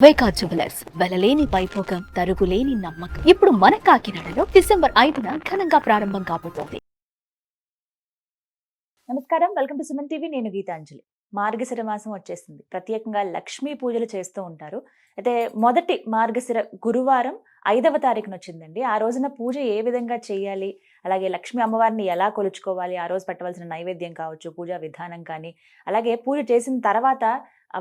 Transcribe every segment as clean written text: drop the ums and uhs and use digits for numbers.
వైకా jewellers వెలలేని Vaibhogam తరుగులేని నమ్మకం. ఇప్పుడు మన కాకినాడలో డిసెంబర్ 5న ఘనంగా ప్రారంభం కాబోతోంది. నమస్కారం, వెల్కమ్ టు సుమన్ టీవీ. నేను గీతాంజలి. మార్గశిర మాసం వచ్చేసింది. ప్రత్యేకంగా లక్ష్మీ పూజలు చేస్తూ ఉంటారు. అయితే మొదటి మార్గశిర గురువారం 5వ తారీఖున వచ్చిందండి. ఆ రోజున పూజ ఏ విధంగా చేయాలి, అలాగే లక్ష్మీ అమ్మవారిని ఎలా కొలుచుకోవాలి, ఆ రోజు పెట్టవలసిన నైవేద్యం కావచ్చు, పూజా విధానం కానీ, అలాగే పూజ చేసిన తర్వాత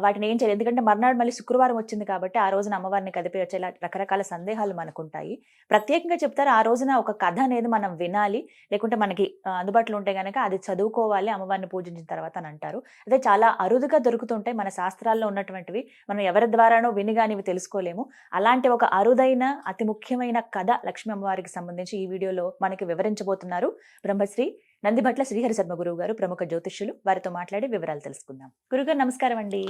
వాటిని ఏం చేయాలి, ఎందుకంటే మర్నాడు మళ్ళీ శుక్రవారం వచ్చింది కాబట్టి ఆ రోజున అమ్మవారిని కదిపి వచ్చేలా రకరకాల సందేహాలు మనకుంటాయి. ప్రత్యేకంగా చెప్తారు ఆ రోజున ఒక కథ అనేది మనం వినాలి, లేకుంటే మనకి అందుబాటులో ఉంటే గనక అది చదువుకోవాలి అమ్మవారిని పూజించిన తర్వాత అని అంటారు. అదే చాలా అరుదుగా దొరుకుతుంటాయి మన శాస్త్రాల్లో ఉన్నటువంటివి. మనం ఎవరి ద్వారానో వినిగాని ఇవి తెలుసుకోలేము. అలాంటి ఒక అరుదైన అతి ముఖ్యమైన కథ లక్ష్మీ అమ్మవారికి సంబంధించి ఈ వీడియోలో మనకి వివరించబోతున్నారు బ్రహ్మశ్రీ నందిభట్ల శ్రీహరి శర్మ గురువు గారు, ప్రముఖ జ్యోతిష్యులు. వారితో మాట్లాడి వివరాలు తెలుసుకుందాం. గురుగారు నమస్కారం అండి.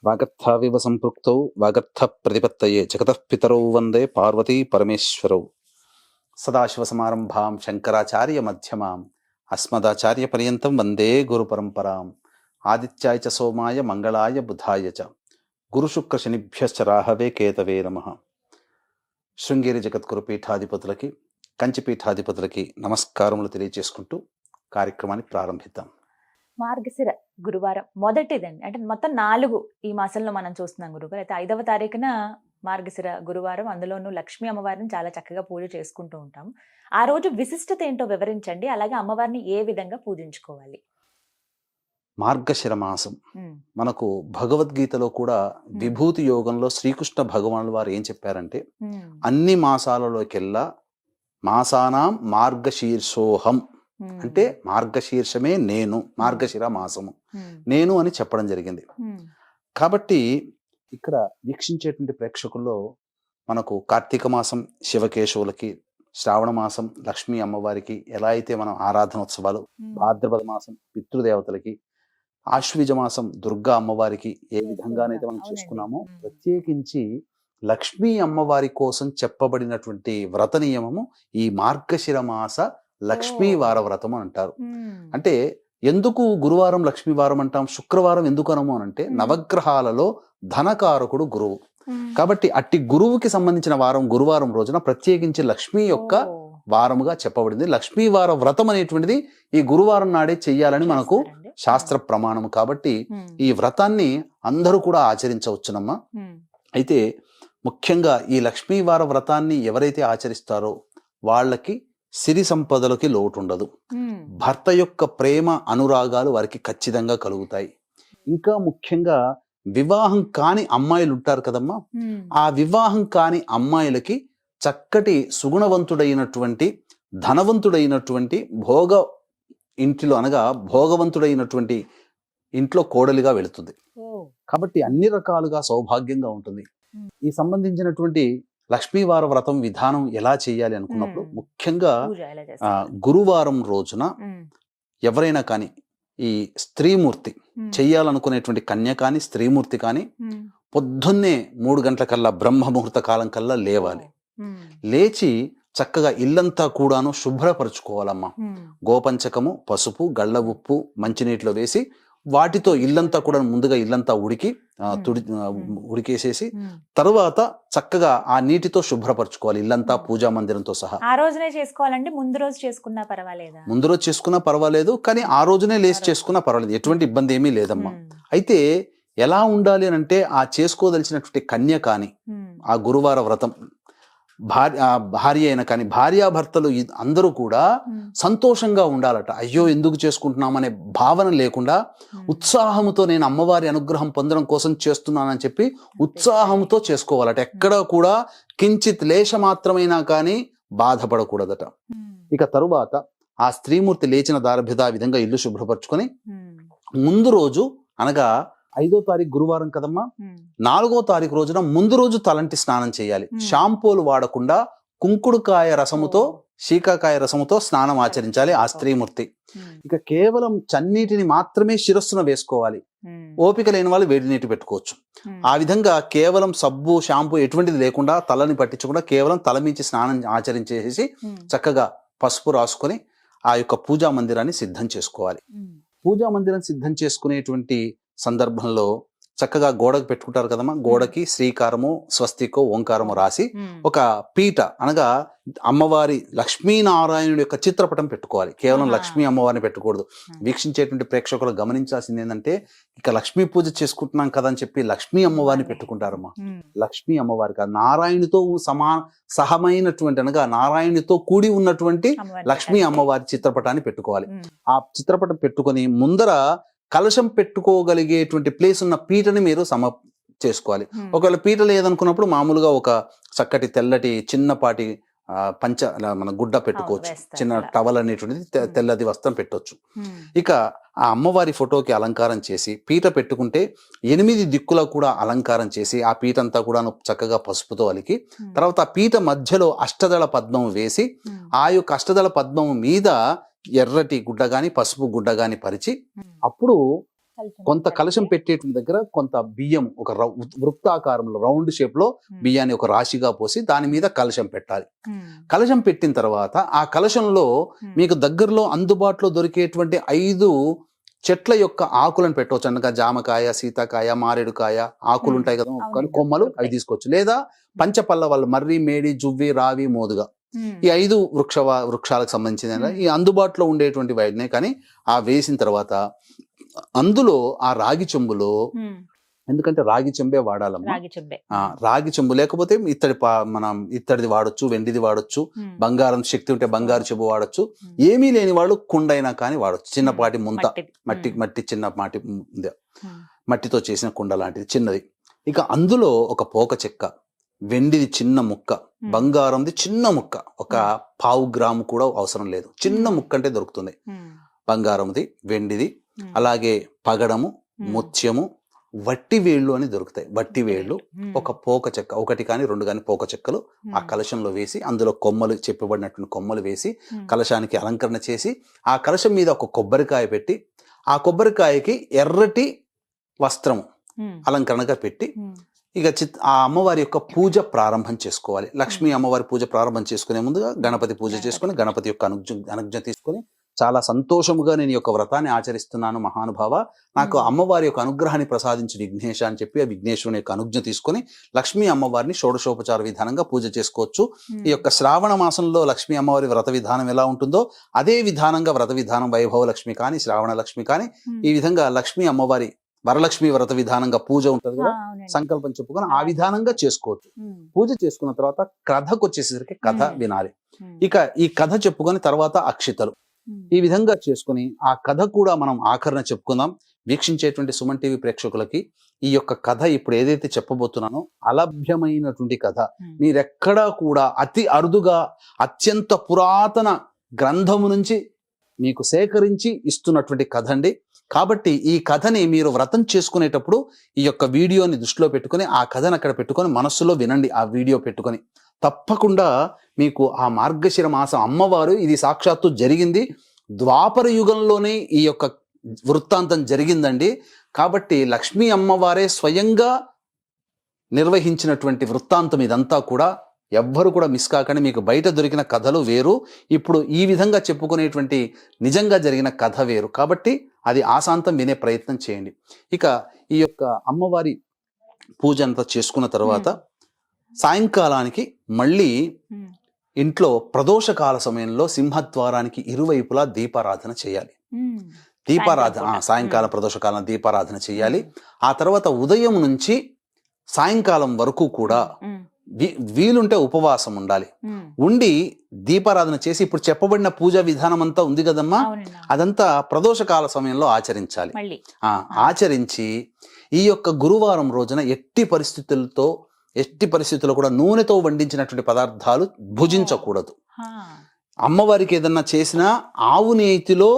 వాగర్థావివ సంపృక్తౌ వాగర్థ ప్రతిపత్తయే జగతః పితరౌ వందే పార్వతీ పరమేశ్వరౌ. సదాశివ సమారంభాం శంకరాచార్య మధ్యమాం అస్మదాచార్య పర్యంతం వందే గురు పరంపరాం. ఆదిత్యాయ చ సోమాయ మంగళాయ బుధాయ చ గురు శుక్ర శనిభ్యశ్చ రాహవే కేతవే నమః. శృంగేరి జగద్గురు పీఠాధిపతులకి, కంచి పీఠాధిపతులకి నమస్కారములు తెలియజేసుకుంటూ కార్యక్రమాన్ని ప్రారంభిద్దాం. మార్గశిర గురువారం మొదటిదండి, అంటే మొత్తం 4 ఈ మాసంలో మనం చూస్తున్నాం గురుగారు. అయితే 5వ తారీఖున మార్గశిర గురువారం, అందులోనూ లక్ష్మీ అమ్మవారిని చాలా చక్కగా పూజ చేసుకుంటూ ఉంటాం. ఆ రోజు విశిష్టత ఏంటో వివరించండి, అలాగే అమ్మవారిని ఏ విధంగా పూజించుకోవాలి. మార్గశిర మాసం మనకు భగవద్గీతలో కూడా విభూతి యోగంలో శ్రీకృష్ణ భగవానుల వారు ఏం చెప్పారంటే, అన్ని మాసాలలోకెల్లా మాసానాం మార్గశీర్షోహం అంటే మార్గశీర్షమే నేను, మార్గశిర మాసము నేను అని చెప్పడం జరిగింది. కాబట్టి ఇక్కడ వీక్షించేటువంటి ప్రేక్షకుల్లో మనకు కార్తీక మాసం శివకేశవులకి, శ్రావణ మాసం లక్ష్మీ అమ్మవారికి ఎలా అయితే మనం ఆరాధనోత్సవాలు, భాద్రపద మాసం పితృదేవతలకి, ఆశ్వీజ మాసం దుర్గా అమ్మవారికి ఏ విధంగానైతే మనం చేసుకున్నామో, ప్రత్యేకించి లక్ష్మీ అమ్మవారి కోసం చెప్పబడినటువంటి వ్రత నియమము ఈ మార్గశిర మాస లక్ష్మీ వార వ్రతం అంటారు. అంటే ఎందుకు గురువారం లక్ష్మీ వారం అంటాం, శుక్రవారం ఎందుకు అనము అనంటే నవగ్రహాలలో ధనకారకుడు గురువు. కాబట్టి అట్టి గురువుకి సంబంధించిన వారం గురువారం రోజున ప్రత్యేకించి లక్ష్మీ యొక్క వారముగా చెప్పబడింది. లక్ష్మీ వార వ్రతం అనేటువంటిది ఈ గురువారం నాడే చెయ్యాలని మనకు శాస్త్ర ప్రమాణము. కాబట్టి ఈ వ్రతాన్ని అందరూ కూడా ఆచరించవచ్చునమ్మా. అయితే ముఖ్యంగా ఈ లక్ష్మీ వార వ్రతాన్ని ఎవరైతే ఆచరిస్తారో వాళ్ళకి సిరి సంపదలకి లోటు ఉండదు. భర్త యొక్క ప్రేమ అనురాగాలు వారికి ఖచ్చితంగా కలుగుతాయి. ఇంకా ముఖ్యంగా వివాహం కాని అమ్మాయిలు ఉంటారు కదమ్మా, ఆ వివాహం కాని అమ్మాయిలకి చక్కటి సుగుణవంతుడైనటువంటి, ధనవంతుడైనటువంటి, భోగ ఇంటిలో అనగా భోగవంతుడైనటువంటి ఇంట్లో కోడలిగా వెళుతుంది. కాబట్టి అన్ని రకాలుగా సౌభాగ్యంగా ఉంటుంది. ఈ సంబంధించినటువంటి లక్ష్మీవార వ్రతం విధానం ఎలా చేయాలి అనుకున్నప్పుడు ముఖ్యంగా గురువారం రోజున ఎవరైనా కానీ ఈ స్త్రీమూర్తి చెయ్యాలనుకునేటువంటి కన్య కానీ స్త్రీమూర్తి కానీ పొద్దున్నే 3 గంటల కల్లా బ్రహ్మ ముహూర్త కాలం కల్లా లేవాలి. లేచి చక్కగా ఇల్లంతా కూడాను శుభ్రపరచుకోవాలమ్మా. గోపంచకము, పసుపు, గళ్ళ ఉప్పు మంచినీటిలో వేసి వాటితో ఇల్లంతా కూడా ముందుగా ఇల్లంతా ఉడికేసేసి తరువాత చక్కగా ఆ నీటితో శుభ్రపరచుకోవాలి ఇల్లంతా, పూజా మందిరంతో సహా. ఆ రోజునే చేసుకోవాలండి, ముందు రోజు చేసుకున్నా పర్వాలేదా? ముందు రోజు చేసుకున్నా పర్వాలేదు, కానీ ఆ రోజునే లేచి చేసుకున్నా పర్వాలేదు, ఎటువంటి ఇబ్బంది ఏమీ లేదమ్మా. అయితే ఎలా ఉండాలి అని అంటే, ఆ చేసుకోదలిచినటువంటి కన్య కానీ ఆ గురువార వ్రతం భార్య అయినా కానీ భార్యాభర్తలు అందరూ కూడా సంతోషంగా ఉండాలట. అయ్యో ఎందుకు చేసుకుంటున్నామనే భావన లేకుండా ఉత్సాహంతో నేను అమ్మవారి అనుగ్రహం పొందడం కోసం చేస్తున్నానని చెప్పి ఉత్సాహంతో చేసుకోవాలట. ఎక్కడా కూడా కించిత్ లేశ మాత్రమైనా కానీ బాధపడకూడదట. ఇక తరువాత ఆ స్త్రీమూర్తి లేచిన దారభ్యత ఆ విధంగా ఇల్లు శుభ్రపరచుకొని ముందు రోజు అనగా 5వ తారీఖు గురువారం కదమ్మా, 4వ తారీఖు రోజున ముందు రోజు తలంటి స్నానం చేయాలి. షాంపూలు వాడకుండా కుంకుడుకాయ రసముతో, శీకాకాయ రసముతో స్నానం ఆచరించాలి ఆ స్త్రీమూర్తి. ఇక కేవలం చన్నీటిని మాత్రమే శిరస్సున వేసుకోవాలి. ఓపిక లేని వాళ్ళు వేడి నీటి పెట్టుకోవచ్చు. ఆ విధంగా కేవలం సబ్బు, షాంపూ ఎటువంటిది లేకుండా, తలని పట్టించకుండా కేవలం తల మించి స్నానం ఆచరించేసి చక్కగా పసుపు రాసుకొని ఆ యొక్క పూజా మందిరాన్ని సిద్ధం చేసుకోవాలి. పూజా మందిరం సిద్ధం చేసుకునేటువంటి సందర్భంలో చక్కగా గోడకు పెట్టుకుంటారు కదమ్మా, గోడకి శ్రీకారము స్వస్తికో ఓంకారము రాసి ఒక పీట అనగా అమ్మవారి లక్ష్మీనారాయణుడి యొక్క చిత్రపటం పెట్టుకోవాలి. కేవలం లక్ష్మీ అమ్మవారిని పెట్టకూడదు. వీక్షించేటువంటి ప్రేక్షకులు గమనించాల్సింది ఏంటంటే, ఇక లక్ష్మీ పూజ చేసుకుంటున్నాం కదా అని చెప్పి లక్ష్మీ అమ్మవారిని పెట్టుకుంటారమ్మా. లక్ష్మీ అమ్మవారి కాదు, నారాయణుతో సహమైనటువంటి అనగా నారాయణుతో కూడి ఉన్నటువంటి లక్ష్మీ అమ్మవారి చిత్రపటాన్ని పెట్టుకోవాలి. ఆ చిత్రపటం పెట్టుకొని ముందర కలశం పెట్టుకోగలిగేటువంటి ప్లేస్ ఉన్న పీటని మీరు చేసుకోవాలి. ఒకవేళ పీట లేదనుకున్నప్పుడు మామూలుగా ఒక చక్కటి తెల్లటి చిన్నపాటి మన గుడ్డ పెట్టుకోవచ్చు, చిన్న టవల్ అనేటువంటిది తెల్లది వస్త్రం పెట్టొచ్చు. ఇక ఆ అమ్మవారి ఫోటోకి అలంకారం చేసి పీట పెట్టుకుంటే 8 దిక్కులా కూడా అలంకారం చేసి ఆ పీట అంతా కూడా చక్కగా పసుపుతో అలికి, తర్వాత ఆ పీట మధ్యలో అష్టదళ పద్మం వేసి ఆ యొక్క అష్టదళ పద్మం మీద ఎర్రటి గుడ్డ గాని పసుపు గుడ్డ గాని పరిచి, అప్పుడు కొంత కలశం పెట్టేటువంటి దగ్గర కొంత బియ్యం ఒక వృత్తాకారంలో రౌండ్ షేప్ లో బియ్యాన్ని ఒక రాశిగా పోసి దాని మీద కలశం పెట్టాలి. కలశం పెట్టిన తర్వాత ఆ కలశంలో మీకు దగ్గరలో అందుబాటులో దొరికేటువంటి 5 చెట్ల యొక్క ఆకులను పెట్టవచ్చు. అనగా జామకాయ, సీతాకాయ, మారేడుకాయ ఆకులు ఉంటాయి కదా, కొమ్మలు అవి తీసుకోవచ్చు. లేదా పంచపల్లవాళ్ళు మర్రి, మేడి, జువ్వి, రావి, మోదుగా ఈ 5 వృక్షాలకు సంబంధించిన ఈ అందుబాటులో ఉండేటువంటి వాటినే కానీ ఆ వేసిన తర్వాత అందులో ఆ రాగి చెంబులో, ఎందుకంటే రాగి చెంబే వాడాలమ్మా, రాగి చెంబు లేకపోతే మనం ఇత్తడిది వాడొచ్చు, వెండిది వాడొచ్చు, బంగారం శక్తి ఉంటే బంగారు చెంబు వాడొచ్చు, ఏమీ లేని వాళ్ళు కుండైనా కానీ వాడొచ్చు. చిన్నపాటి ముంత మట్టి చిన్న మట్టితో చేసిన కుండ లాంటిది చిన్నది. ఇక అందులో ఒక పోక చెక్క, వెండిది చిన్న ముక్క, బంగారంది చిన్న ముక్క, ఒక 1/4 గ్రాము కూడా అవసరం లేదు, చిన్న ముక్క అంటే దొరుకుతుంది. బంగారంది, వెండిది, అలాగే పగడము, ముత్యము, వట్టి వేళ్ళు అని దొరుకుతాయి. వట్టి వేళ్ళు, ఒక పోక చెక్క, 1 కానీ 2 కానీ పోక చెక్కలు ఆ కలశంలో వేసి అందులో కొమ్మలు చెప్పబడినటువంటి కొమ్మలు వేసి కలశానికి అలంకరణ చేసి ఆ కలశం మీద ఒక కొబ్బరికాయ పెట్టి ఆ కొబ్బరికాయకి ఎర్రటి వస్త్రము అలంకరణగా పెట్టి ఇక ఆ అమ్మవారి యొక్క పూజ ప్రారంభం చేసుకోవాలి. లక్ష్మీ అమ్మవారి పూజ ప్రారంభం చేసుకునే ముందుగా గణపతి పూజ చేసుకుని గణపతి యొక్క అనుజ్ఞ తీసుకొని చాలా సంతోషముగా నేను ఈ యొక్క వ్రతాన్ని ఆచరిస్తున్నాను మహానుభావ, నాకు అమ్మవారి యొక్క అనుగ్రహాన్ని ప్రసాదించి విఘ్నేశ అని చెప్పి ఆ విఘ్నేశ్వరుని యొక్క అనుజ్ఞ తీసుకొని లక్ష్మీ అమ్మవారిని షోడశోపచార విధానంగా పూజ చేసుకోవచ్చు. ఈ యొక్క శ్రావణ మాసంలో లక్ష్మీ అమ్మవారి వ్రత విధానం ఎలా ఉంటుందో అదే విధానంగా వ్రత విధానం వైభవ లక్ష్మి కానీ శ్రావణ లక్ష్మి కానీ ఈ విధంగా లక్ష్మీ అమ్మవారి వరలక్ష్మి వ్రత విధానంగా పూజ ఉంటుంది కదా, సంకల్పం చెప్పుకొని ఆ విధానంగా చేసుకోవచ్చు. పూజ చేసుకున్న తర్వాత కథకు వచ్చేసరికి కథ వినాలి. ఇక ఈ కథ చెప్పుకొని తర్వాత అక్షితలు, ఈ విధంగా చేసుకుని ఆ కథ కూడా మనం ఆఖరణ చెప్పుకుందాం. వీక్షించేటువంటి సుమన్ టీవీ ప్రేక్షకులకి ఈ యొక్క కథ ఇప్పుడు ఏదైతే చెప్పబోతున్నానో అలభ్యమైనటువంటి కథ, మీరెక్కడా కూడా అతి అరుదుగా అత్యంత పురాతన గ్రంథము నుంచి మీకు సేకరించి ఇస్తున్నటువంటి కథ అండి. కాబట్టి ఈ కథని మీరు వ్రతం చేసుకునేటప్పుడు ఈ యొక్క వీడియోని దృష్టిలో పెట్టుకొని ఆ కథను అక్కడ పెట్టుకొని మనస్సులో వినండి. ఆ వీడియో పెట్టుకొని తప్పకుండా మీకు ఆ మార్గశిర మాసం అమ్మవారు, ఇది సాక్షాత్తు జరిగింది ద్వాపర యుగంలోనే ఈ యొక్క వృత్తాంతం జరిగిందండి. కాబట్టి లక్ష్మీ అమ్మవారే స్వయంగా నిర్వహించినటువంటి వృత్తాంతం ఇదంతా కూడా. ఎవ్వరు కూడా మిస్ కాకండి. మీకు బయట దొరికిన కథలు వేరు, ఇప్పుడు ఈ విధంగా చెప్పుకునేటువంటి నిజంగా జరిగిన కథ వేరు. కాబట్టి అది ఆశాంతం వినే ప్రయత్నం చేయండి. ఇక ఈ యొక్క అమ్మవారి పూజ అంతా చేసుకున్న తర్వాత సాయంకాలానికి మళ్ళీ ఇంట్లో ప్రదోషకాల సమయంలో సింహద్వారానికి ఇరువైపులా దీపారాధన చేయాలి. సాయంకాలం ప్రదోషకాలం దీపారాధన చేయాలి. ఆ తర్వాత ఉదయం నుంచి సాయంకాలం వరకు కూడా వీలుంటే ఉపవాసం ఉండాలి. ఉండి దీపారాధన చేసి ఇప్పుడు చెప్పబడిన పూజా విధానం అంతా ఉంది కదమ్మా, అదంతా ప్రదోషకాల సమయంలో ఆచరించాలి. ఆచరించి ఈ యొక్క గురువారం రోజున ఎట్టి పరిస్థితుల్లో కూడా నూనెతో వండించినటువంటి పదార్థాలు భుజించకూడదు. అమ్మవారికి ఏదన్నా చేసినా ఆవు నేతిలో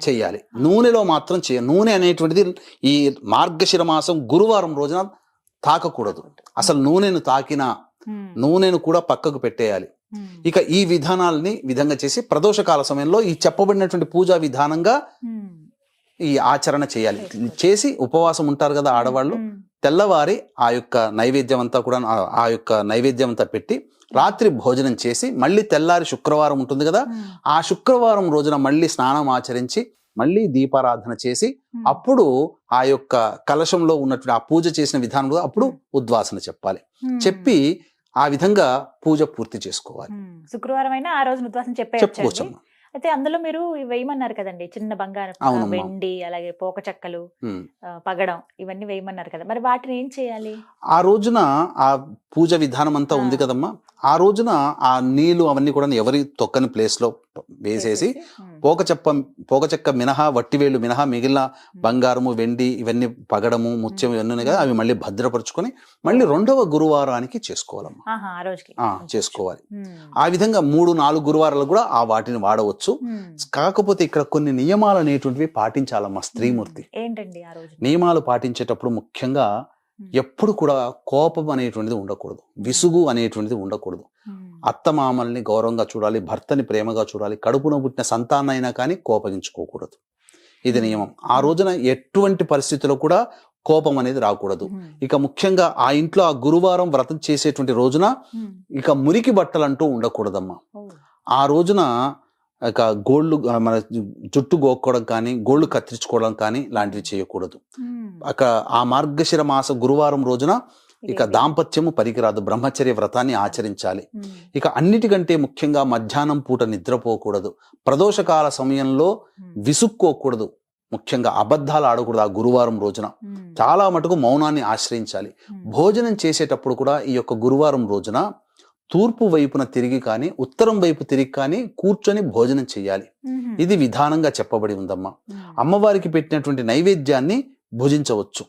చేయాలి, నూనెలో మాత్రం నూనె అనేటువంటిది ఈ మార్గశిర మాసం గురువారం రోజున తాకకూడదు. అసలు నూనెను తాకినా నూనెను కూడా పక్కకు పెట్టేయాలి. ఇక ఈ విధంగా చేసి ప్రదోషకాల సమయంలో ఈ చెప్పబడినటువంటి పూజా విధానంగా ఈ ఆచరణ చేయాలి. చేసి ఉపవాసం ఉంటారు కదా ఆడవాళ్ళు, తెల్లవారి ఆ యొక్క నైవేద్యం అంతా పెట్టి రాత్రి భోజనం చేసి మళ్ళీ తెల్లారి శుక్రవారం ఉంటుంది కదా, ఆ శుక్రవారం రోజున మళ్ళీ స్నానం ఆచరించి మళ్ళీ దీపారాధన చేసి అప్పుడు ఆ యొక్క కలశంలో ఉన్నటువంటి ఆ పూజ చేసిన విధానంలో అప్పుడు ఉద్వాసన చెప్పాలి. చెప్పి ఆ విధంగా పూజ పూర్తి చేసుకోవాలి. శుక్రవారం అయినా ఆ రోజు ఉద్వాసన చెప్పుకోవచ్చు. అయితే అందులో మీరు వేయమన్నారు కదండి, చిన్న బంగారం, వెండి, అలాగే పోక చెక్కలు, పగడం, ఇవన్నీ వేయమన్నారు కదా, మరి వాటిని ఏం చేయాలి? ఆ రోజున ఆ పూజ విధానం అంతా ఉంది కదమ్మా, ఆ రోజున ఆ నీళ్లు అవన్నీ కూడా ఎవరి తొక్కని ప్లేస్ లో వేసేసి పోక చెక్క మినహా, వట్టివేళ్ళు మినహా మిగిలిన బంగారము, వెండి, ఇవన్నీ పగడము, ముత్యం ఇవన్నీ ఉన్నాయి కదా, అవి మళ్ళీ భద్రపరుచుకొని మళ్ళీ 2వ గురువారానికి చేసుకోవాలమ్మా. చేసుకోవాలి. ఆ విధంగా 3-4 గురువారాలు కూడా ఆ వాటిని వాడవచ్చు. కాకపోతే ఇక్కడ కొన్ని నియమాలు అనేటువంటివి పాటించాలమ్మా స్త్రీమూర్తి. ఏంటండి ఆ రోజు నియమాలు పాటించేటప్పుడు? ముఖ్యంగా ఎప్పుడు కూడా కోపం అనేటువంటిది ఉండకూడదు, విసుగు అనేటువంటిది ఉండకూడదు. అత్తమామల్ని గౌరవంగా చూడాలి, భర్తని ప్రేమగా చూడాలి, కడుపున పుట్టిన సంతానం అయినా కానీ కోపగించుకోకూడదు. ఇది నియమం. ఆ రోజున ఎటువంటి పరిస్థితుల్లో కూడా కోపం అనేది రాకూడదు. ఇక ముఖ్యంగా ఆ ఇంట్లో ఆ గురువారం వ్రతం చేసేటువంటి రోజున ఇక మురికి బట్టలు అంటూ ఉండకూడదమ్మా. ఆ రోజున ఇక గోళ్ళు, మన జుట్టు గోక్కోవడం కానీ, గోళ్ళు కత్తిరించుకోవడం కానీ లాంటివి చేయకూడదు. ఆ మార్గశిర మాస గురువారం రోజున ఇక దాంపత్యము పనికిరాదు, బ్రహ్మచర్య వ్రతాన్ని ఆచరించాలి. ఇక అన్నిటికంటే ముఖ్యంగా మధ్యాహ్నం పూట నిద్రపోకూడదు, ప్రదోషకాల సమయంలో విసుక్కోకూడదు, ముఖ్యంగా అబద్ధాలు ఆడకూడదు. ఆ గురువారం రోజున చాలా మటుకు మౌనాన్ని ఆశ్రయించాలి. భోజనం చేసేటప్పుడు కూడా ఈ యొక్క గురువారం రోజున తూర్పు వైపున తిరిగి కానీ, ఉత్తరం వైపు తిరిగి కానీ కూర్చొని భోజనం చేయాలి. ఇది విధానంగా చెప్పబడి ఉందమ్మా. అమ్మవారికి పెట్టినటువంటి నైవేద్యాన్ని భుజించవచ్చు.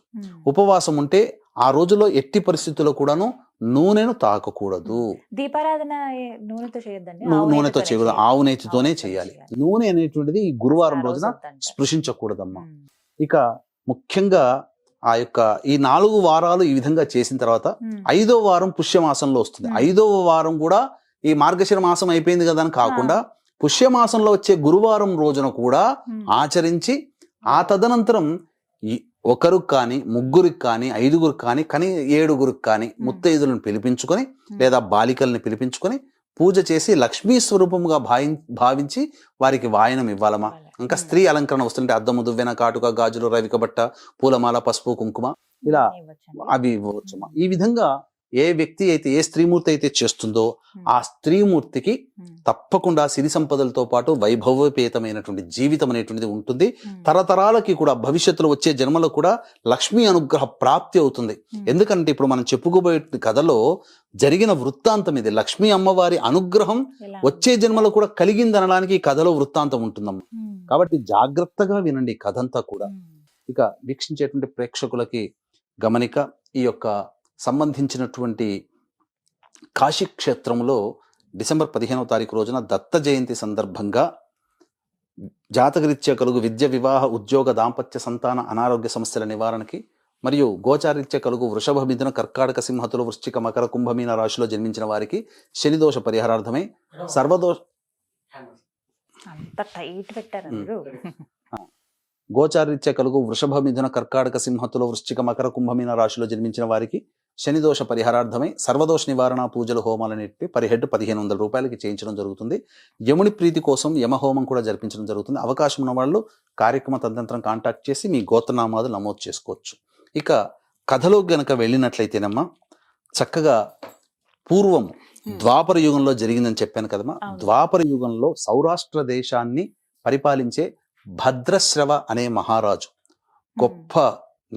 ఉపవాసం ఉంటే ఆ రోజులో ఎట్టి పరిస్థితుల్లో కూడాను నూనెను తాకకూడదు. దీపారాధన నూనెతో చేయొద్దండి, నూనెతో చేయకూడదు, ఆవు నేతితోనే చేయాలి. నూనె అనేటువంటిది ఈ గురువారం రోజున స్పృశించకూడదమ్మా. ఇక ముఖ్యంగా ఆ యొక్క ఈ 4 వారాలు ఈ విధంగా చేసిన తర్వాత 5వ వారం పుష్యమాసంలో వస్తుంది. 5వ వారం కూడా ఈ మార్గశిర మాసం అయిపోయింది కదా అని కాకుండా పుష్యమాసంలో వచ్చే గురువారం రోజున కూడా ఆచరించి, ఆ తదనంతరం ఒకరికి కానీ, ముగ్గురికి కానీ, 5గురికి కానీ, 7గురికి కానీ ముత్తైదులను పిలిపించుకొని లేదా బాలికల్ని పిలిపించుకొని పూజ చేసి లక్ష్మీ స్వరూపముగా భావించి వారికి వాయనం ఇవ్వాలమ్మా. ఇంకా స్త్రీ అలంకరణ వస్తుంటే అద్దము, దువ్వెన, కాటుక, గాజులు, రవిక బట్ట, పూలమాల, పసుపు, కుంకుమ ఇలా అవి ఇవ్వవచ్చమ్మా. ఈ విధంగా ఏ వ్యక్తి అయితే, ఏ స్త్రీమూర్తి అయితే చేస్తుందో ఆ స్త్రీమూర్తికి తప్పకుండా సిరి సంపదలతో పాటు వైభవపేతమైనటువంటి జీవితం అనేటువంటిది ఉంటుంది. తరతరాలకి కూడా భవిష్యత్తులో వచ్చే జన్మలో కూడా లక్ష్మీ అనుగ్రహ ప్రాప్తి అవుతుంది. ఎందుకంటే ఇప్పుడు మనం చెప్పుకోబోయే కథలో జరిగిన వృత్తాంతం ఇది. లక్ష్మీ అమ్మవారి అనుగ్రహం వచ్చే జన్మలో కూడా కలిగిందనడానికి ఈ కథలో వృత్తాంతం ఉంటుందమ్మా. కాబట్టి జాగ్రత్తగా వినండి ఈ కథంతా కూడా. ఇక వీక్షించేటువంటి ప్రేక్షకులకి గమనిక, ఈ యొక్క సంబంధించినటువంటి కాశీ క్షేత్రంలో డిసెంబర్ 15వ తారీఖు రోజున దత్త జయంతి సందర్భంగా జాతకరీత్యా కలుగు విద్య, వివాహ, ఉద్యోగ, దాంపత్య, సంతాన, అనారోగ్య సమస్యల నివారణకి మరియు గోచారీత్యా కలుగు వృషభ, మిథున, కర్కాటక, సింహతులు, వృశ్చిక, మకర, కుంభమీన రాశిలో జన్మించిన వారికి శనిదోష పరిహారార్థమై గోచారీత్యా కలుగు వృషభ, మిథున, కర్కాటక, సింహతులు, వృశ్చిక, మకర, కుంభమీన రాశిలో జన్మించిన వారికి శనిదోష పరిహారార్థమై సర్వదోష నివారణ పూజలు, హోమాలన్నిటిపై పర్ హెడ్ 1500 రూపాయలకి చేయించడం జరుగుతుంది. యముని ప్రీతి కోసం యమహోమం కూడా జరిపించడం జరుగుతుంది. అవకాశం ఉన్న వాళ్ళు కార్యక్రమ తదనంతరం కాంటాక్ట్ చేసి మీ గోత్రనామాలు నమోదు చేసుకోవచ్చు. ఇక కథలో గనక వెళ్ళినట్లయితేనమ్మా, చక్కగా పూర్వం ద్వాపర యుగంలో జరిగిందని చెప్పాను కదమ్మా. ద్వాపర యుగంలో సౌరాష్ట్ర దేశాన్ని పరిపాలించే భద్రశ్రవ అనే మహారాజు, గొప్ప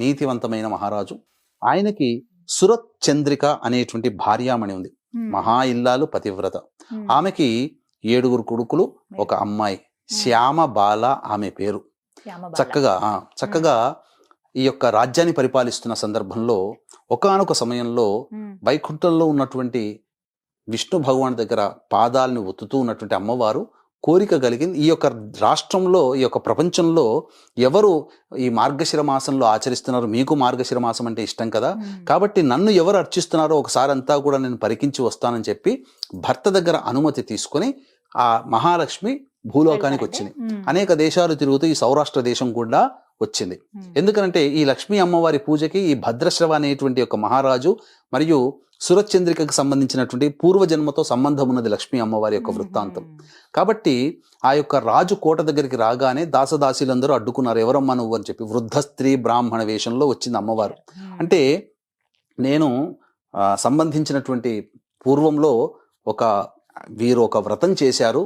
నీతివంతమైన మహారాజు. ఆయనకి సురత్ చంద్రిక అనేటువంటి భార్యామణి ఉంది. మహా ఇల్లాలు, పతివ్రత. ఆమెకి 7గురు కొడుకులు, ఒక అమ్మాయి, శ్యామ బాల ఆమె పేరు. చక్కగా ఈ యొక్క రాజ్యాన్ని పరిపాలిస్తున్న సందర్భంలో ఒకానొక సమయంలో వైకుంఠంలో ఉన్నటువంటి విష్ణు భగవాన్ దగ్గర పాదాలను ఒత్తుతూ ఉన్నటువంటి అమ్మవారు కోరిక కలిగింది, ఈ యొక్క రాష్ట్రంలో, ఈ యొక్క ప్రపంచంలో ఎవరు ఈ మార్గశిర మాసంలో ఆచరిస్తున్నారు, మీకు మార్గశిర మాసం అంటే ఇష్టం కదా, కాబట్టి నన్ను ఎవరు అర్చిస్తున్నారో ఒకసారి అంతా కూడా నేను పరికించి వస్తానని చెప్పి భర్త దగ్గర అనుమతి తీసుకొని ఆ మహాలక్ష్మి భూలోకానికి వచ్చింది. అనేక దేశాలు తిరుగుతూ ఈ సౌరాష్ట్ర దేశం కూడా వచ్చింది. ఎందుకంటే ఈ లక్ష్మీ అమ్మవారి పూజకి ఈ భద్రశ్రవ అనేటువంటి ఒక మహారాజు మరియు సురచంద్రికకు సంబంధించినటువంటి పూర్వజన్మతో సంబంధం ఉన్నది లక్ష్మీ అమ్మవారి యొక్క వృత్తాంతం. కాబట్టి ఆ యొక్క రాజు కోట దగ్గరికి రాగానే దాసదాసీలందరూ అడ్డుకున్నారు, ఎవరమ్మా నువ్వు అని చెప్పి. వృద్ధ స్త్రీ బ్రాహ్మణ వేషంలో వచ్చింది అమ్మవారు. అంటే నేను సంబంధించినటువంటి పూర్వంలో వీరు ఒక వ్రతం చేశారు,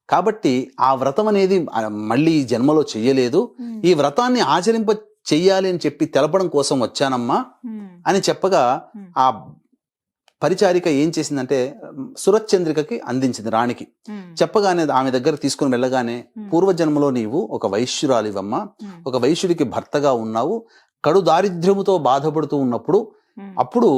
కాబట్టి ఆ వ్రతం అనేది మళ్ళీ ఈ జన్మలో చెయ్యలేదు, ఈ వ్రతాన్ని ఆచరింప చెయ్యాలి అని చెప్పి తెలపడం కోసం వచ్చానమ్మా అని చెప్పగా ఆ పరిచారిక ఏం చేసిందంటే సురచంద్రికకి అందించింది రాణికి. చెప్పగానే ఆమె దగ్గర తీసుకుని వెళ్ళగానే, పూర్వజన్మలో నీవు ఒక వైశ్యురాలివమ్మా, ఒక వైశ్యుడికి భర్తగా ఉన్నావు, కడు దారిద్ర్యముతో బాధపడుతూ ఉన్నప్పుడు అప్పుడు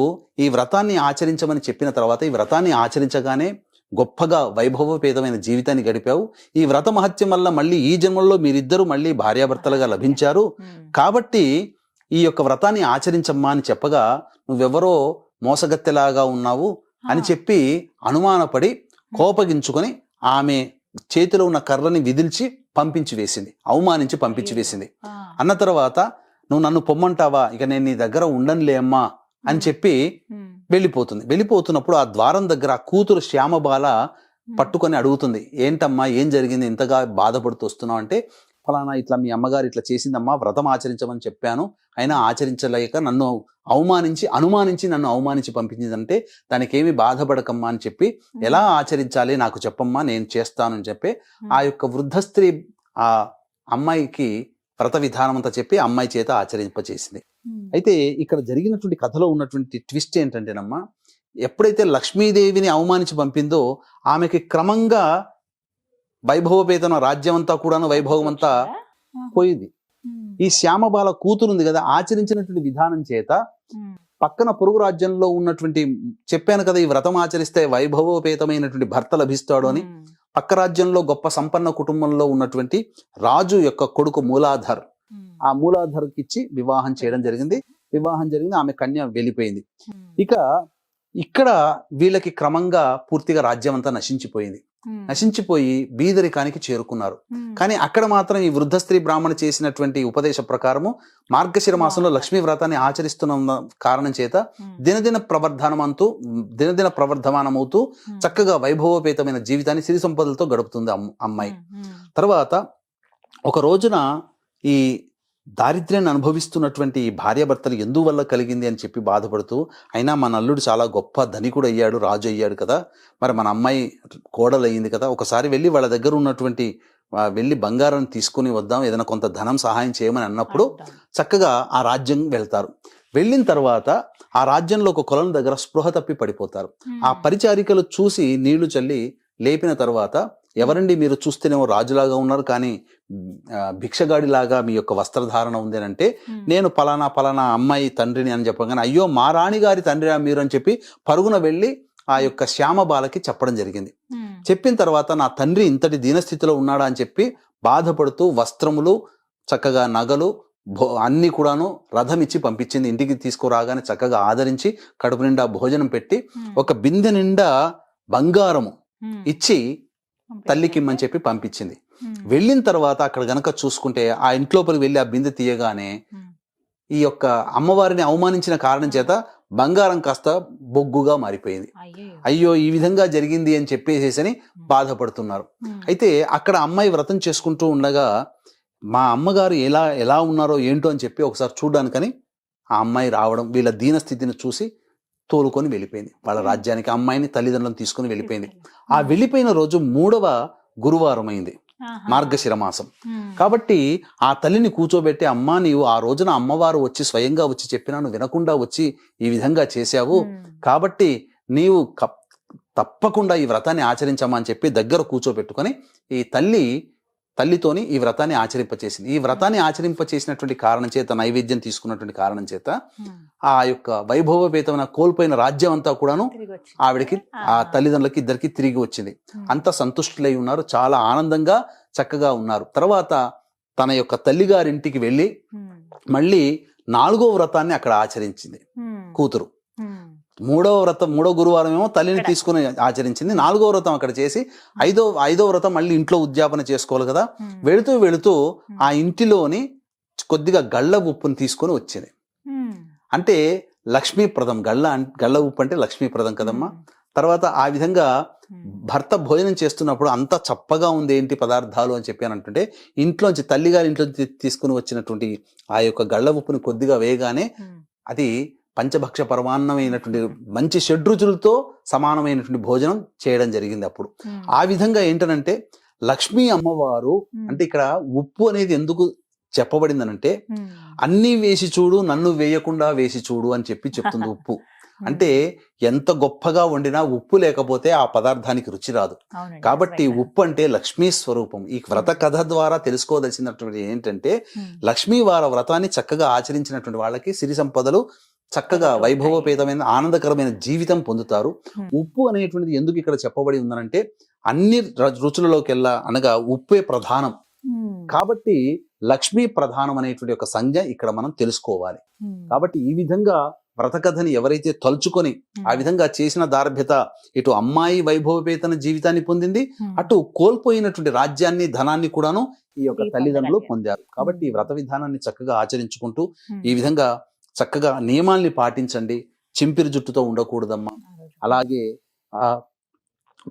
ఈ వ్రతాన్ని ఆచరించమని చెప్పిన తర్వాత ఈ వ్రతాన్ని ఆచరించగానే గొప్పగా వైభవపేతమైన జీవితాన్ని గడిపావు. ఈ వ్రత మహత్యం వల్ల మళ్ళీ ఈ జన్మల్లో మీరిద్దరూ మళ్ళీ భార్యాభర్తలుగా లభించారు, కాబట్టి ఈ యొక్క వ్రతాన్ని ఆచరించమ్మా అని చెప్పగా, నువ్వెవరో మోసగత్తెలాగా ఉన్నావు అని చెప్పి అనుమానపడి కోపగించుకొని ఆమె చేతిలో ఉన్న కర్రని విదిల్చి పంపించి వేసింది, అవమానించి పంపించి వేసింది. అన్న తర్వాత, నువ్వు నన్ను పొమ్మంటావా, ఇక నేను నీ దగ్గర ఉండనులే అమ్మా అని చెప్పి వెళ్ళిపోతుంది. వెళ్ళిపోతున్నప్పుడు ఆ ద్వారం దగ్గర ఆ కూతురు శ్యామబాల పట్టుకొని అడుగుతుంది, ఏంటమ్మా ఏం జరిగింది, ఇంతగా బాధపడుతూ వస్తున్నావు అంటే, ఫలానా ఇట్లా మీ అమ్మగారు ఇట్లా చేసిందమ్మా, వ్రతం ఆచరించమని చెప్పాను, అయినా ఆచరించలేక నన్ను అనుమానించి నన్ను అవమానించి పంపించిందంటే దానికి ఏమి బాధపడకమ్మా అని చెప్పి, ఎలా ఆచరించాలి నాకు చెప్పమ్మా, నేను చేస్తాను అని చెప్పి ఆ యొక్క వృద్ధ స్త్రీ ఆ అమ్మాయికి వ్రత విధానం అంతా చెప్పి అమ్మాయి చేత ఆచరింపచేసింది. అయితే ఇక్కడ జరిగినటువంటి కథలో ఉన్నటువంటి ట్విస్ట్ ఏంటంటేనమ్మా, ఎప్పుడైతే లక్ష్మీదేవిని అవమానించి పంపిందో ఆమెకి క్రమంగా వైభవపేతన రాజ్యం అంతా కూడాను వైభవం అంతా పోయింది. ఈ శ్యామబాల కూతురు ఉంది కదా, ఆచరించినటువంటి విధానం చేత పక్కన పొరుగు రాజ్యంలో ఉన్నటువంటి, చెప్పాను కదా ఈ వ్రతం ఆచరిస్తే వైభవపేతమైనటువంటి భర్త లభిస్తాడు అని, పక్క రాజ్యంలో గొప్ప సంపన్న కుటుంబంలో ఉన్నటువంటి రాజు యొక్క కొడుకు మూలాధర్, ఆ మూలాధర్కి ఇచ్చి వివాహం చేయడం జరిగింది. ఆమె కన్య వెళ్ళిపోయింది. ఇక ఇక్కడ వీళ్ళకి క్రమంగా పూర్తిగా రాజ్యం అంతా నశించిపోయి బీదరికానికి చేరుకున్నారు. కానీ అక్కడ మాత్రం ఈ వృద్ధ స్త్రీ బ్రాహ్మణ చేసినటువంటి ఉపదేశ ప్రకారము మార్గశిర మాసంలో లక్ష్మీ వ్రతాన్ని ఆచరిస్తున్న కారణం చేత దినదిన ప్రవర్ధమానమవుతూ చక్కగా వైభవపేతమైన జీవితాన్ని సిరి సంపదలతో గడుపుతుంది అమ్మాయి. తర్వాత ఒక రోజున ఈ దారిద్ర్యాన్ని అనుభవిస్తున్నటువంటి భార్యాభర్తలు ఎందువల్ల కలిగింది అని చెప్పి బాధపడుతూ, అయినా మన అల్లుడు చాలా గొప్ప ధనికుడు అయ్యాడు, రాజు అయ్యాడు కదా, మరి మన అమ్మాయి కోడలు అయ్యింది కదా, ఒకసారి వెళ్ళి వాళ్ళ దగ్గర ఉన్నటువంటి వెళ్ళి బంగారాన్ని తీసుకుని వద్దాం, ఏదైనా కొంత ధనం సహాయం చేయమని అన్నప్పుడు చక్కగా ఆ రాజ్యం వెళ్తారు. వెళ్ళిన తర్వాత ఆ రాజ్యంలో ఒక కొలను దగ్గర స్పృహ తప్పి పడిపోతారు. ఆ పరిచారికలు చూసి నీళ్లు చల్లి లేపిన తర్వాత, ఎవరండి మీరు, చూస్తేనేమో రాజులాగా ఉన్నారు కానీ భిక్షగాడిలాగా మీ యొక్క వస్త్రధారణ ఉంది అని అంటే, నేను పలానా అమ్మాయి తండ్రిని అని చెప్పగానే, అయ్యో మా రాణిగారి తండ్రి మీరు అని చెప్పి పరుగున వెళ్ళి ఆ యొక్క శ్యామబాలకి చెప్పడం జరిగింది. చెప్పిన తర్వాత నా తండ్రి ఇంతటి దీనస్థితిలో ఉన్నాడా అని చెప్పి బాధపడుతూ వస్త్రములు, చక్కగా నగలు అన్ని కూడాను రథం ఇచ్చి పంపించింది. ఇంటికి తీసుకురాగానే చక్కగా ఆదరించి కడుపు నిండా భోజనం పెట్టి ఒక బిందె నిండా బంగారము ఇచ్చి తల్లికిమ్మని చెప్పి పంపించింది. వెళ్ళిన తర్వాత అక్కడ గనక చూసుకుంటే ఆ ఇంట్లోపలికి వెళ్ళి ఆ బిందె తీయగానే ఈ యొక్క అమ్మవారిని అవమానించిన కారణం చేత బంగారం కాస్త బొగ్గుగా మారిపోయింది. అయ్యో ఈ విధంగా జరిగింది అని చెప్పేసేసని బాధపడుతున్నారు. అయితే అక్కడ అమ్మాయి వ్రతం చేసుకుంటూ ఉండగా మా అమ్మగారు ఎలా ఉన్నారో ఏంటో అని చెప్పి ఒకసారి చూడడానికని ఆ అమ్మాయి రావడం, వీళ్ళ దీనస్థితిని చూసి తోలుకొని వెళ్ళిపోయింది వాళ్ళ రాజ్యానికి. అమ్మాయిని తల్లిదండ్రులను తీసుకుని వెళ్ళిపోయింది. ఆ వెళ్ళిపోయిన రోజు 3వ గురువారం అయింది, మార్గశిర మాసం. కాబట్టి ఆ తల్లిని కూర్చోబెట్టి, అమ్మా నీవు ఆ రోజున అమ్మవారు వచ్చి స్వయంగా వచ్చి చెప్పినా నువ్వు వినకుండా వచ్చి ఈ విధంగా చేశావు, కాబట్టి నీవు తప్పకుండా ఈ వ్రతాన్ని ఆచరించమా అని చెప్పి దగ్గర కూర్చోబెట్టుకొని ఈ తల్లితోని ఈ వ్రతాన్ని ఆచరింపచేసింది. ఈ వ్రతాన్ని ఆచరింపచేసినటువంటి కారణం చేత, నైవేద్యం తీసుకున్నటువంటి కారణం చేత ఆ యొక్క వైభవపేతమైన కోల్పోయిన రాజ్యం అంతా కూడాను ఆవిడకి, ఆ తల్లిదండ్రులకి ఇద్దరికి తిరిగి వచ్చింది. అంత సంతుష్టులై ఉన్నారు, చాలా ఆనందంగా చక్కగా ఉన్నారు. తర్వాత తన యొక్క తల్లిగారింటికి వెళ్ళి మళ్ళీ 4వ వ్రతాన్ని అక్కడ ఆచరించింది కూతురు. 3వ గురువారం ఏమో తల్లిని తీసుకుని ఆచరించింది. 4వ వ్రతం అక్కడ చేసి 5వ వ్రతం మళ్ళీ ఇంట్లో ఉద్యాపన చేసుకోవాలి కదా. వెళుతూ ఆ ఇంటిలోని కొద్దిగా గళ్ళ ఉప్పుని తీసుకొని వచ్చింది. అంటే లక్ష్మీప్రదం. గళ్ళ ఉప్పు అంటే లక్ష్మీప్రదం కదమ్మా. తర్వాత ఆ విధంగా భర్త భోజనం చేస్తున్నప్పుడు అంత చప్పగా ఉంది ఏంటి పదార్థాలు అని చెప్పి అని అంటుంటే, ఇంట్లోంచి తల్లిగారి ఇంట్లో తీసుకుని వచ్చినటువంటి ఆ యొక్క గళ్ళ ఉప్పుని కొద్దిగా వేయగానే అది పంచభక్ష పరమాన్నమైనటువంటి మంచి షడ్రుచులతో సమానమైనటువంటి భోజనం చేయడం జరిగింది అప్పుడు. ఆ విధంగా ఏంటనంటే లక్ష్మీ అమ్మవారు అంటే ఇక్కడ ఉప్పు అనేది ఎందుకు చెప్పబడిందనంటే, అన్నీ వేసి చూడు నన్ను వేయకుండా వేసి చూడు అని చెప్పి చెప్తుంది ఉప్పు. అంటే ఎంత గొప్పగా వండినా ఉప్పు లేకపోతే ఆ పదార్థానికి రుచి రాదు. కాబట్టి ఉప్పు అంటే లక్ష్మీ స్వరూపం. ఈ వ్రత కథ ద్వారా తెలుసుకోదలసినటువంటి ఏంటంటే, లక్ష్మీ వార వ్రతాన్ని చక్కగా ఆచరించినటువంటి వాళ్ళకి సిరి సంపదలు చక్కగా వైభవపేతమైన ఆనందకరమైన జీవితం పొందుతారు. ఉప్పు అనేటువంటిది ఎందుకు ఇక్కడ చెప్పబడి ఉందనంటే, అన్ని రుచులలోకెల్లా అనగా ఉప్పే ప్రధానం. కాబట్టి లక్ష్మీ ప్రధానం అనేటువంటి ఒక సంజ్ఞ ఇక్కడ మనం తెలుసుకోవాలి. కాబట్టి ఈ విధంగా వ్రతకథని ఎవరైతే తలుచుకొని ఆ విధంగా చేసిన దార్భ్యత ఇటు అమ్మాయి వైభవపేతన జీవితాన్ని పొందింది, అటు కోల్పోయినటువంటి రాజ్యాన్ని ధనాన్ని కూడాను ఈ యొక్క తల్లిదండ్రులు పొందారు. కాబట్టి ఈ వ్రత విధానాన్ని చక్కగా ఆచరించుకుంటూ ఈ విధంగా చక్కగా నియమాల్ని పాటించండి. చింపిరి జుట్టుతో ఉండకూడదమ్మా. అలాగే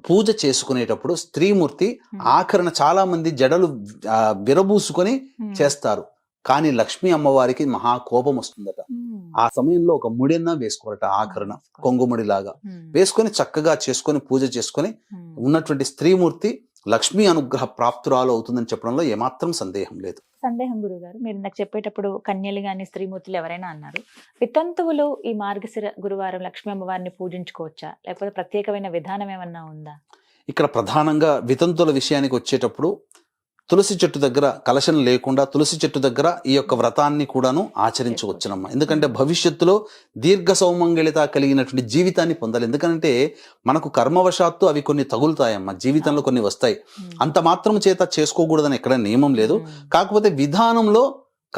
పూజ చేసుకునేటప్పుడు స్త్రీమూర్తి ఆఖరణ చాలా మంది జడలు విరబూసుకొని చేస్తారు. కానీ లక్ష్మీ అమ్మవారికి మహా కోపం వస్తుందట. ఆ సమయంలో ఒక ముడిన్నా వేసుకోవాలట, ఆఖరణ కొంగుముడిలాగా వేసుకొని చక్కగా చేసుకొని పూజ చేసుకొని ఉన్నటువంటి స్త్రీమూర్తి లక్ష్మీ అనుగ్రహ ప్రాప్తురాలు అవుతుందని చెప్పడంలో ఏమాత్రం సందేహం లేదు. సందేహం గురుగారు, మీరు నాకు చెప్పేటప్పుడు కన్యలు గాని స్త్రీమూర్తులు ఎవరైనా అన్నారు. వితంతువులు ఈ మార్గశిర గురువారం లక్ష్మీ అమ్మవారిని పూజించుకోవచ్చా, లేకపోతే ప్రత్యేకమైన విధానం ఏమన్నా ఉందా? ఇక్కడ ప్రధానంగా వితంతుల విషయానికి వచ్చేటప్పుడు తులసి చెట్టు దగ్గర కలశం లేకుండా తులసి చెట్టు దగ్గర ఈ యొక్క వ్రతాన్ని కూడాను ఆచరించవచ్చునమ్మా. ఎందుకంటే భవిష్యత్తులో దీర్ఘ సౌమంగళిత కలిగినటువంటి జీవితాన్ని పొందాలి. ఎందుకంటే మనకు కర్మవశాత్తు అవి కొన్ని తగులుతాయమ్మా, జీవితంలో కొన్ని వస్తాయి. అంత మాత్రం చేత చేసుకోకూడదని ఎక్కడ నియమం లేదు. కాకపోతే విధానంలో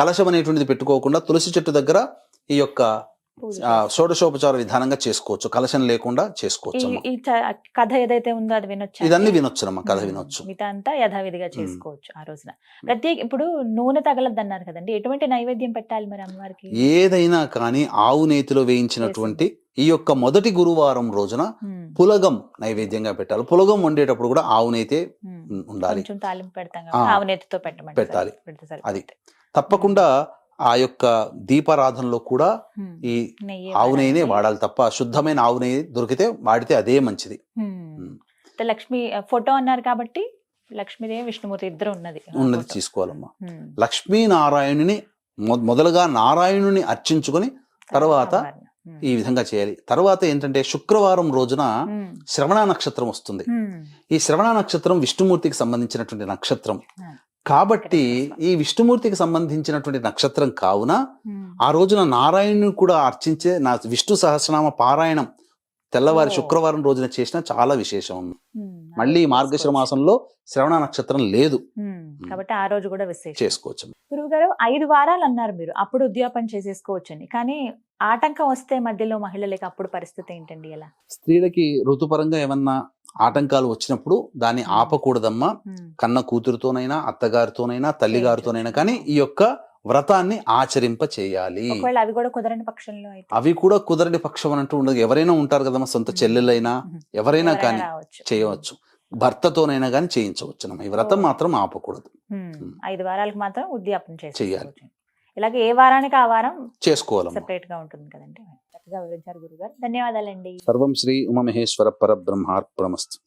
కలశం అనేటువంటిది పెట్టుకోకుండా తులసి చెట్టు దగ్గర ఈ యొక్క షోడశోపచార విధానంగా చేసుకోవచ్చు, కలశం లేకుండా చేసుకోవచ్చు. ఈ కథ ఏదైతే ఉందో అది వినొచ్చు, ఇదన్నీ వినొచ్చునమ్మా, కథ వినొచ్చు. మిగతా అంతా యథావిధిగా చేసుకోవచ్చు ఆ రోజున. ఇప్పుడు నూనె తగలద్దు అన్నారు కదండి, ఎటువంటి నైవేద్యం పెట్టాలి మరి అమ్మవారికి? ఏదైనా కానీ ఆవు నేతిలో వేయించినటువంటి ఈ యొక్క మొదటి గురువారం రోజున పులగం నైవేద్యంగా పెట్టాలి. పులగం వండేటప్పుడు కూడా ఆవు నేతే ఉండాలి. తాలింపు పెడతాం, ఆవు నేతితో పెట్టాలి. అది తప్పకుండా ఆ యొక్క దీపారాధనలో కూడా ఈ ఆవు నెయ్యినే వాడాలి తప్ప శుద్ధమైన ఆవు నెయ్యి దొరికితే వాడితే అదే మంచిది. లక్ష్మి ఫోటో అన్నారు కాబట్టి లక్ష్మీదేవి విష్ణుమూర్తి ఇద్దరు ఉన్నది తీసుకోవాలమ్మా. లక్ష్మీనారాయణుని మొదలుగా నారాయణుని అర్చించుకొని తర్వాత ఈ విధంగా చేయాలి. తర్వాత ఏంటంటే శుక్రవారం రోజున శ్రవణ నక్షత్రం వస్తుంది. ఈ శ్రవణ నక్షత్రం విష్ణుమూర్తికి సంబంధించినటువంటి నక్షత్రం కాబట్టి ఈ విష్ణుమూర్తికి సంబంధించినటువంటి నక్షత్రం కావున ఆ రోజున నారాయణుని కూడా అర్చించే విష్ణు సహస్రనామ పారాయణం తెల్లవారి శుక్రవారం రోజున చేసిన చాలా విశేషం ఉంది. మళ్ళీ మార్గశిర మాసంలో శ్రవణ నక్షత్రం లేదు కాబట్టి ఆ రోజు కూడా చేసుకోవచ్చు. గురువు గారు 5 వారాలు అన్నారు మీరు, అప్పుడు ఉద్యాపన చేసేసుకోవచ్చు అని. కానీ ఆటంకం వస్తే మధ్యలో మహిళలకి అప్పుడు పరిస్థితి ఏంటండి? ఎలా స్త్రీలకి ఋతుపరంగా ఏమన్నా ఆటంకాలు వచ్చినప్పుడు దాన్ని ఆపకూడదమ్మా. కన్న కూతురుతోనైనా అత్తగారితోనైనా తల్లిగారితోనైనా కానీ ఈ యొక్క వ్రతాన్ని ఆచరింప చేయాలి. అవి కూడా కుదరని పక్షంలో అవి కూడా కుదరని పక్షం అంటూ ఉండదు. ఎవరైనా ఉంటారు కదమ్మా, సొంత చెల్లెలైనా ఎవరైనా కానీ చేయవచ్చు, భర్తతోనైనా కానీ చేయించవచ్చు. ఈ వ్రతం మాత్రం ఆపకూడదు. 5 వారాలకు మాత్రం ఉద్యాపన చేయాలి. ఇలాగే ఏ వారానికి ఆ వారం చేసుకోవాలి, సెపరేట్ గా ఉంటుంది కదండి. చక్కగా వివరించారు గురుగారు, ధన్యవాదాలండి. సర్వం శ్రీ ఉమామహేశ్వర పరబ్రహ్మార్పణమస్తు.